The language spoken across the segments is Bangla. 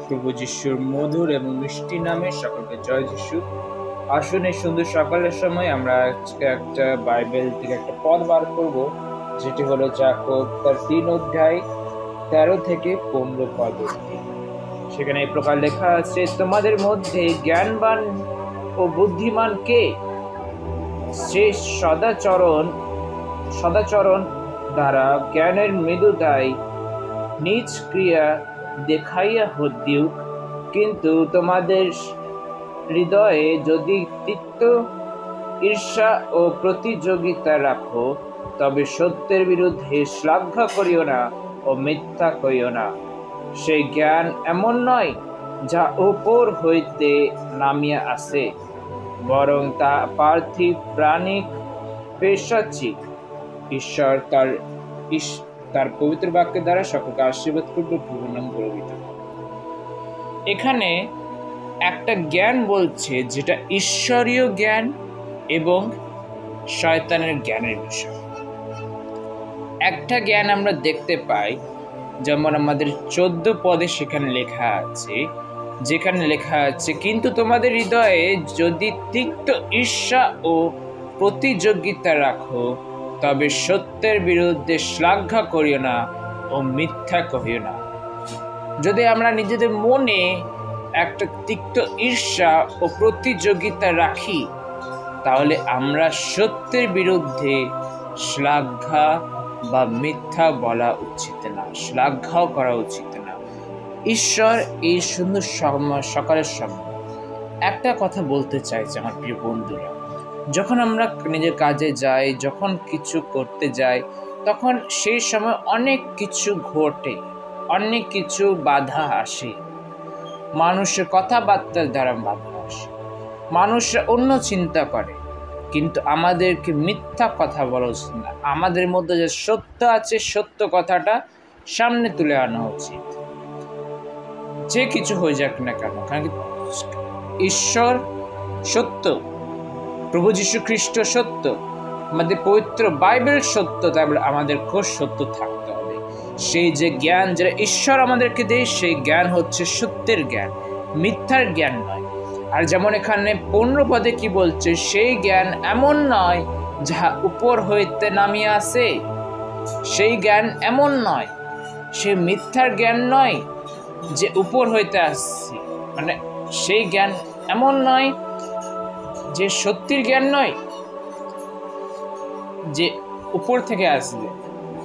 প্রভু যিশুর মধুর এবং মিষ্টি নামে সকলকে জয় যিশু। আসুন এই সুন্দর সকালের সময় আমরা আজকে একটা বাইবেল থেকে একটা পদ বার করব, যেটি হলো যাকব তার 3 অধ্যায় 13 থেকে 15 পদ অবধি। সেখানে এই প্রকার লেখা আছে, তোমাদের মধ্যে জ্ঞানবান ও বুদ্ধিমান কে? সে সদাচরণ দ্বারা জ্ঞানের মৃদুতায় নিজ ক্রিয়া দেখাইয়া দিউক। কিন্তু তোমাদের হৃদয়ে যদি তিক্ত ঈর্ষা ও প্রতিযোগিতা রাখো, তবে সত্যের বিরুদ্ধে শ্লাঘ্য করিও না ও মিথ্যা করিও না। সেই জ্ঞান এমন নয় যা উপর হইতে নামিয়া আসে, বরং তা পার্থিব, প্রাণিক, পৈশাচিক। ঈশ্বর তার পবিত্র বাক্যের দ্বারা সকলকে আশীর্বাদ করবে। প্রভুর নাম গৌরবিত। এখানে একটা জ্ঞান বলছে যেটা ঈশ্বরীয় জ্ঞান এবং শয়তানের জ্ঞানের বিষয়। একটা জ্ঞান আমরা দেখতে পাই, যেমন আমাদের 14 পদে সেখানে লেখা আছে, যেখানে লেখা আছে, কিন্তু তোমাদের হৃদয়ে যদি তিক্ত ঈর্ষা ও প্রতিযোগিতা রাখো, তবে সত্যের বিরুদ্ধে শ্লাঘ্য করিও না ও মিথ্যা কহিও না। যদি আমরা নিজেদের মনে একটা তিক্ত ঈর্ষা ও প্রতিযোগিতা রাখি, তাহলে আমরা সত্যের বিরুদ্ধে শ্লাঘ্য বা মিথ্যা বলা উচিত না, শ্লাঘ্যও করা উচিত না। ঈশ্বর এই সুন্দর সকালের সময় একটা কথা বলতে চাইছে আমার প্রিয় বন্ধুরা। যখন আমরা নিজের কাজে যাই, যখন কিছু করতে যাই, তখন সেই সময় অনেক কিছু ঘটে, অনেক কিছু বাধা আসে। মানুষের কথাবার্তার দ্বারা বাধা আসে, মানুষরা অন্য চিন্তা করে, কিন্তু আমাদেরকে মিথ্যা কথা বলা উচিত না। আমাদের মধ্যে যে সত্য আছে, সত্য কথাটা সামনে তুলে আনা উচিত, যে কিছু হয়ে যাক না কেন। কারণ ঈশ্বর সত্য, প্রভু যীশু খ্রিস্ট সত্য, আমাদের পবিত্র বাইবেল সত্য, তাই বলে আমাদের খুব সত্য থাকতে হবে। সেই যে জ্ঞান যেটা ঈশ্বর আমাদেরকে দেয়, সেই জ্ঞান হচ্ছে সত্যের জ্ঞান, মিথ্যার জ্ঞান নয়। আর যেমন এখানে 15 পদে কি বলছে, সেই জ্ঞান এমন নয় যাহা উপর হইতে নামিয়ে আসে। সেই জ্ঞান এমন নয়, সে মিথ্যার জ্ঞান নয় যে উপর হইতে আসছে, মানে সেই জ্ঞান এমন নয় যে সত্যির জ্ঞান নয়, যে উপর থেকে আসবে।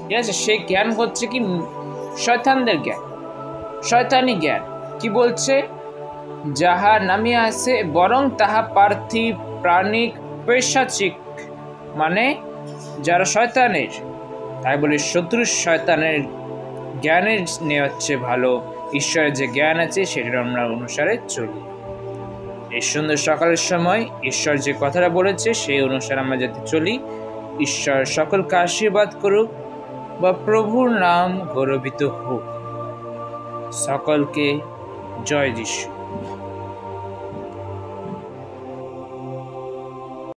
ঠিক আছে, সেই জ্ঞান হচ্ছে কি শয়তানদের জ্ঞান, শয়তানি জ্ঞান। কি বলছে? যাহা নামিয়া আসে, বরং তাহা পার্থিব, প্রাণিক, পৈশাচিক, মানে যারা শয়তানের। তাই বলে শত্রু শয়তানের জ্ঞানের নেওয়া হচ্ছে ভালো। ঈশ্বরের যে জ্ঞান আছে সেটার আমরা অনুসারে চলি। এই সুন্দর সকালের সময় ঈশ্বর যে কথাটা বলেছে সেই অনুসারে আমরা যাতে চলি। ঈশ্বর সকলকে আশীর্বাদ করুক বা প্রভুর নাম গৌরবিত হোক। সকলকে জয় যিশু।